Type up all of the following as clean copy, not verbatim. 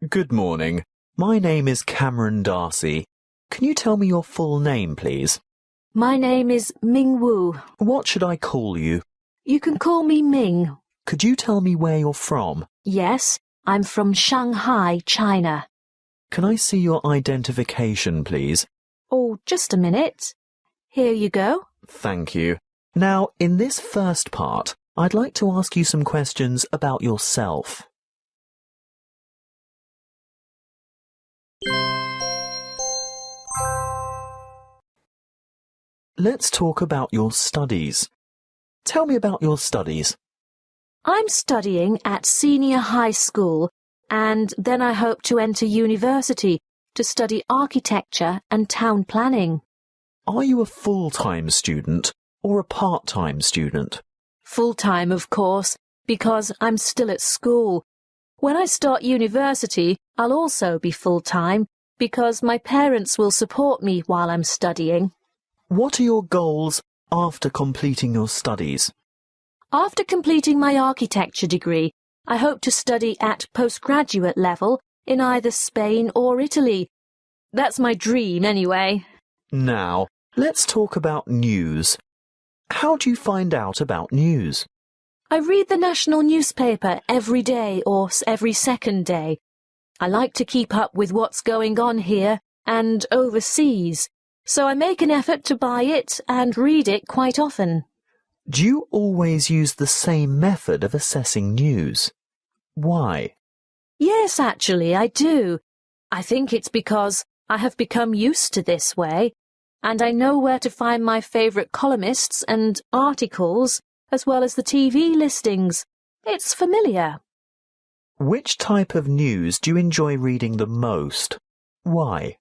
Good morning. My name is Cameron Darcy. Can you tell me your full name, please? My name is Ming Wu. What should I call you? You can call me Ming. Could you tell me where you're from? Yes, I'm from Shanghai, China. Can I see your identification, please? Oh, just a minute. Here you go. Thank you. Now, in this first part, I'd like to ask you some questions about yourself. Let's talk about your studies. Tell me about your studies. I'm studying at senior high school, and then I hope to enter university to study architecture and town planning. Are you a full-time student or a part-time student? Full-time, of course, because I'm still at school. When I start university, I'll also be full-time because my parents will support me while I'm studying. What are your goals after completing your studies? After completing my architecture degree, I hope to study at postgraduate level in either Spain or Italy. That's my dream, anyway. Now, let's talk about news. How do you find out about news? I read the national newspaper every day or every second day. I like to keep up with what's going on here and overseas, so I make an effort to buy it and read it quite often. Do you always use the same method of assessing news? Why? Yes, actually, I do. I think it's because I have become used to this way, and I know where to find my favourite columnists and articles, as well as the TV listings. It's familiar. Which type of news do you enjoy reading the most? Why?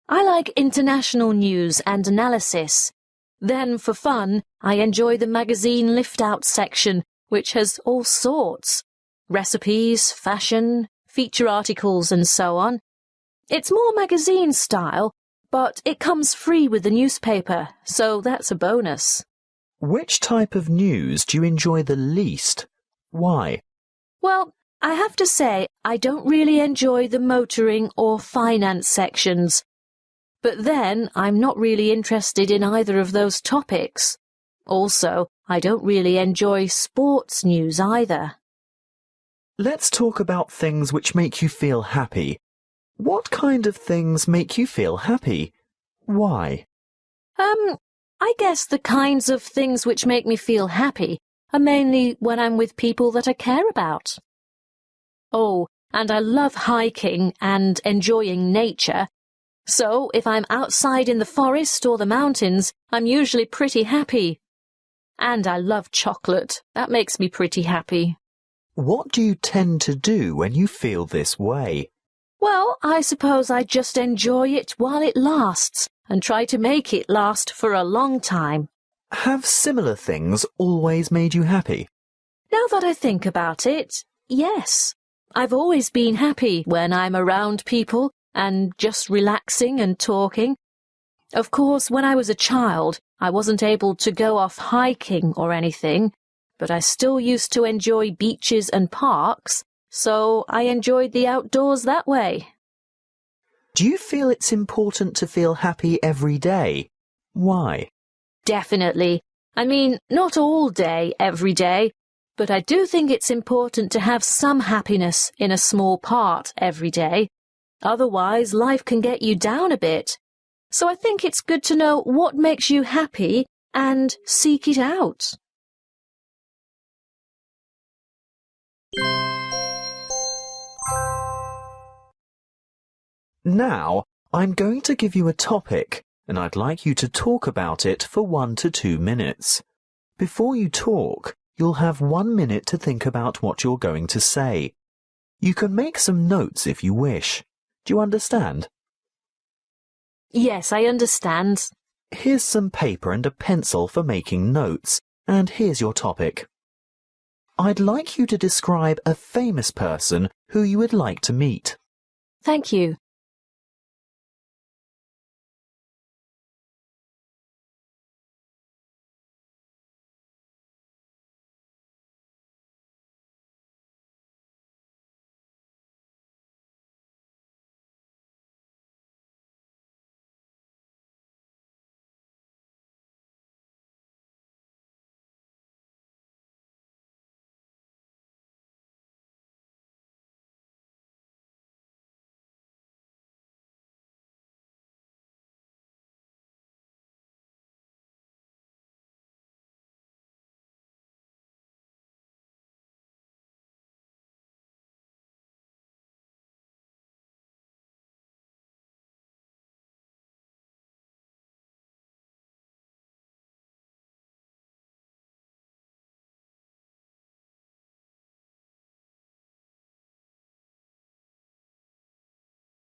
I like international news and analysis. Then, for fun, I enjoy the magazine lift-out section, which has all sorts. Recipes, fashion, feature articles and so on. It's more magazine style, but it comes free with the newspaper, so that's a bonus. Which type of news do you enjoy the least? Why? Well, I have to say I don't really enjoy the motoring or finance sections. But then I'm not really interested in either of those topics. Also, I don't really enjoy sports news either. Let's talk about things which make you feel happy. What kind of things make you feel happy? Why? I guess the kinds of things which make me feel happy are mainly when I'm with people that I care about. Oh, and I love hiking and enjoying nature. So, if I'm outside in the forest or the mountains, I'm usually pretty happy. And I love chocolate. That makes me pretty happy. What do you tend to do when you feel this way? Well, I suppose I just enjoy it while it lasts and try to make it last for a long time. Have similar things always made you happy? Now that I think about it, yes. I've always been happy when I'm around people and just relaxing and talking. Of course, when I was a child, I wasn't able to go off hiking or anything, but I still used to enjoy beaches and parks, so I enjoyed the outdoors that way. Do you feel it's important to feel happy every day? Why? Definitely. I mean, not all day, every day, but I do think it's important to have some happiness in a small part every day. Otherwise, life can get you down a bit. So I think it's good to know what makes you happy and seek it out. Now, I'm going to give you a topic, and I'd like you to talk about it for 1 to 2 minutes. Before you talk, you'll have 1 minute to think about what you're going to say. You can make some notes if you wish. Do you understand? Yes, I understand. Here's some paper and a pencil for making notes, and here's your topic. I'd like you to describe a famous person who you would like to meet. Thank you.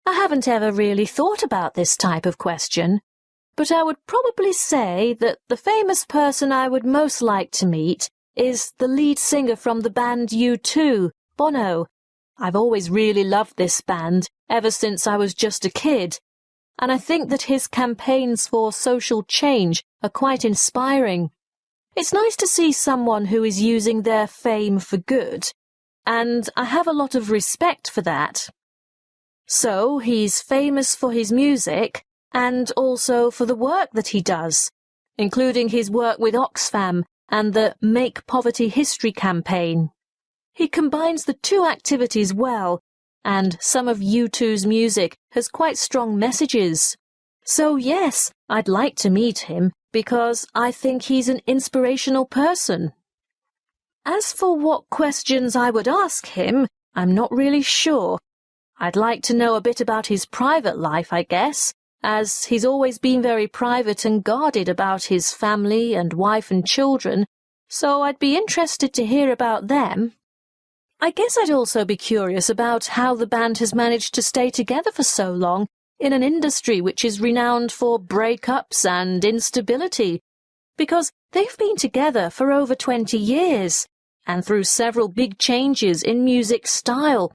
I haven't ever really thought about this type of question, but I would probably say that the famous person I would most like to meet is the lead singer from the band U2, Bono. I've always really loved this band ever since I was just a kid, and I think that his campaigns for social change are quite inspiring. It's nice to see someone who is using their fame for good, and I have a lot of respect for that. So he's famous for his music and also for the work that he does, including his work with Oxfam and the Make Poverty History campaign. He combines the two activities well, and some of U2's music has quite strong messages. So yes, I'd like to meet him because I think he's an inspirational person. As for what questions I would ask him, I'm not really sure. I'd like to know a bit about his private life, I guess, as he's always been very private and guarded about his family and wife and children, so I'd be interested to hear about them. I guess I'd also be curious about how the band has managed to stay together for so long in an industry which is renowned for breakups and instability, because they've been together for over 20 years, and through several big changes in music style.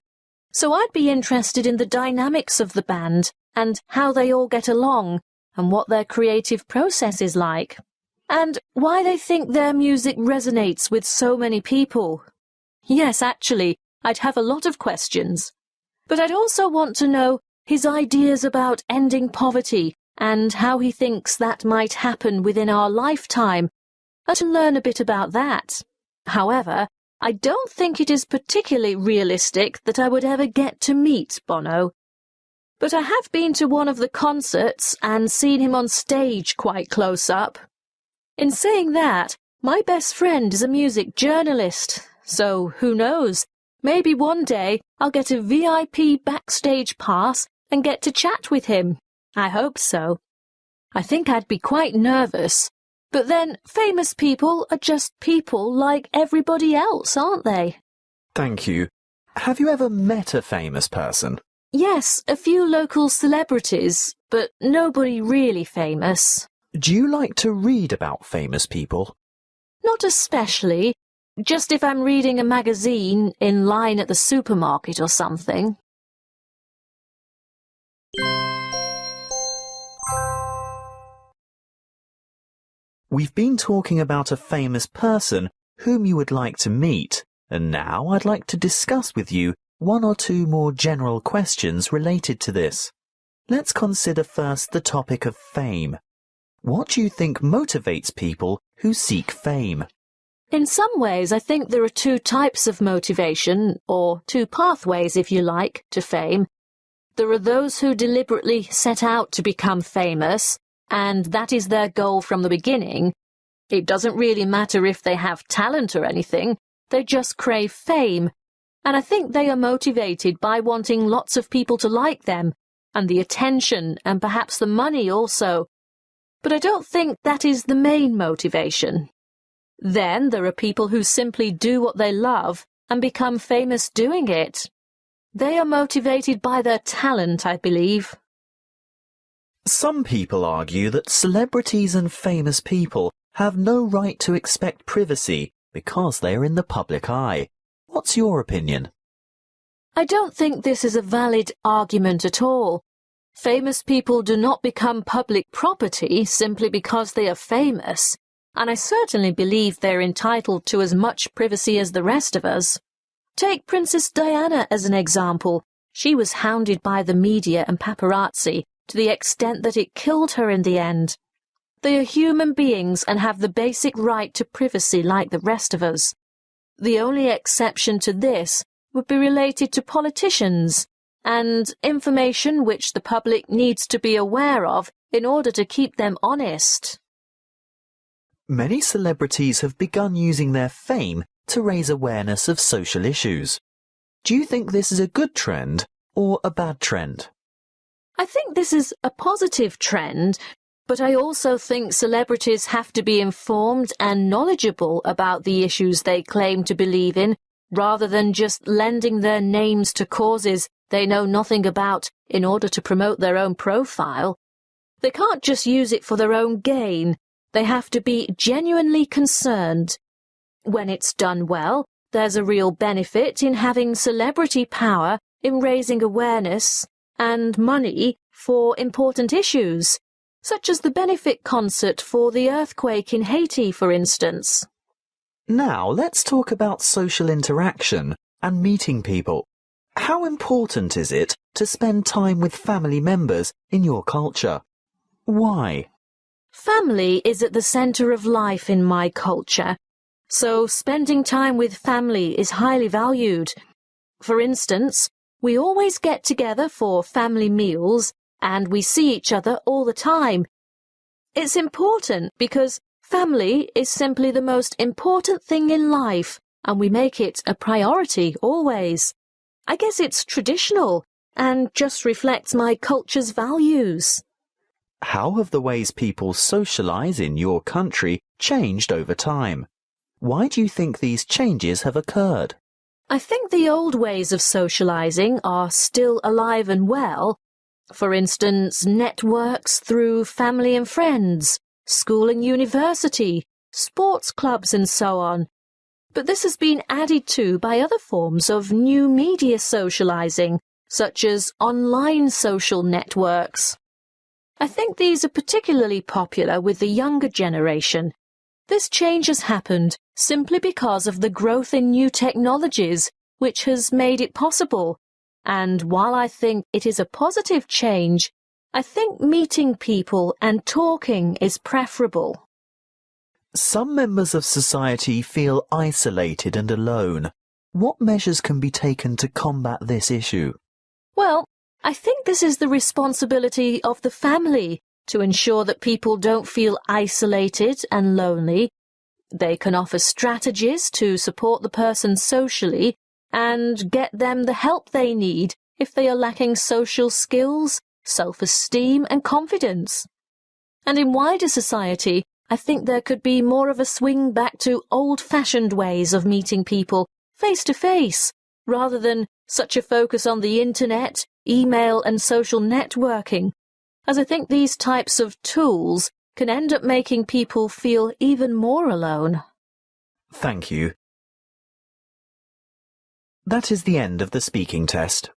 So I'd be interested in the dynamics of the band and how they all get along and what their creative process is like, and why they think their music resonates with so many people. Yes, actually, I'd have a lot of questions. But I'd also want to know his ideas about ending poverty and how he thinks that might happen within our lifetime, and to learn a bit about that. However, I don't think it is particularly realistic that I would ever get to meet Bono. But I have been to one of the concerts and seen him on stage quite close up. In saying that, my best friend is a music journalist, so who knows, maybe one day I'll get a VIP backstage pass and get to chat with him. I hope so. I think I'd be quite nervous. But then, famous people are just people like everybody else, aren't they? Thank you. Have you ever met a famous person? Yes, a few local celebrities, but nobody really famous. Do you like to read about famous people? Not especially. Just if I'm reading a magazine in line at the supermarket or something. We've been talking about a famous person whom you would like to meet, and now I'd like to discuss with you one or two more general questions related to this. Let's consider first the topic of fame. What do you think motivates people who seek fame? In some ways, I think there are two types of motivation, or two pathways, if you like, to fame. There are those who deliberately set out to become famous, and that is their goal from the beginning. It doesn't really matter if they have talent or anything, they just crave fame, and I think they are motivated by wanting lots of people to like them, and the attention, and perhaps the money also. But I don't think that is the main motivation. Then there are people who simply do what they love and become famous doing it. They are motivated by their talent, I believe. Some people argue that celebrities and famous people have no right to expect privacy because they are in the public eye. What's your opinion? I don't think this is a valid argument at all. Famous people do not become public property simply because they are famous, and I certainly believe they're entitled to as much privacy as the rest of us. Take Princess Diana as an example. She was hounded by the media and paparazzi to the extent that it killed her in the end. They are human beings and have the basic right to privacy like the rest of us. The only exception to this would be related to politicians and information which the public needs to be aware of in order to keep them honest. Many celebrities have begun using their fame to raise awareness of social issues. Do you think this is a good trend or a bad trend? I think this is a positive trend, but I also think celebrities have to be informed and knowledgeable about the issues they claim to believe in, rather than just lending their names to causes they know nothing about in order to promote their own profile. They can't just use it for their own gain. They have to be genuinely concerned. When it's done well, there's a real benefit in having celebrity power in raising awareness and money for important issues, such as the benefit concert for the earthquake in Haiti, for instance. Now let's talk about social interaction and meeting people. How important is it to spend time with family members in your culture? Why? Family is at the centre of life in my culture, so spending time with family is highly valued. For instance, we always get together for family meals and we see each other all the time. It's important because family is simply the most important thing in life and we make it a priority always. I guess it's traditional and just reflects my culture's values. How have the ways people socialize in your country changed over time? Why do you think these changes have occurred? I think the old ways of socializing are still alive and well. For instance, networks through family and friends, school and university, sports clubs and so on. But this has been added to by other forms of new media socializing, such as online social networks. I think these are particularly popular with the younger generation. This change has happened simply because of the growth in new technologies, which has made it possible. And while I think it is a positive change, I think meeting people and talking is preferable. Some members of society feel isolated and alone. What measures can be taken to combat this issue? Well, I think this is the responsibility of the family to ensure that people don't feel isolated and lonely. They can offer strategies to support the person socially and get them the help they need if they are lacking social skills, self-esteem and confidence. And in wider society, I think there could be more of a swing back to old-fashioned ways of meeting people face-to-face, rather than such a focus on the internet, email and social networking, as I think these types of tools can end up making people feel even more alone. Thank you. That is the end of the speaking test.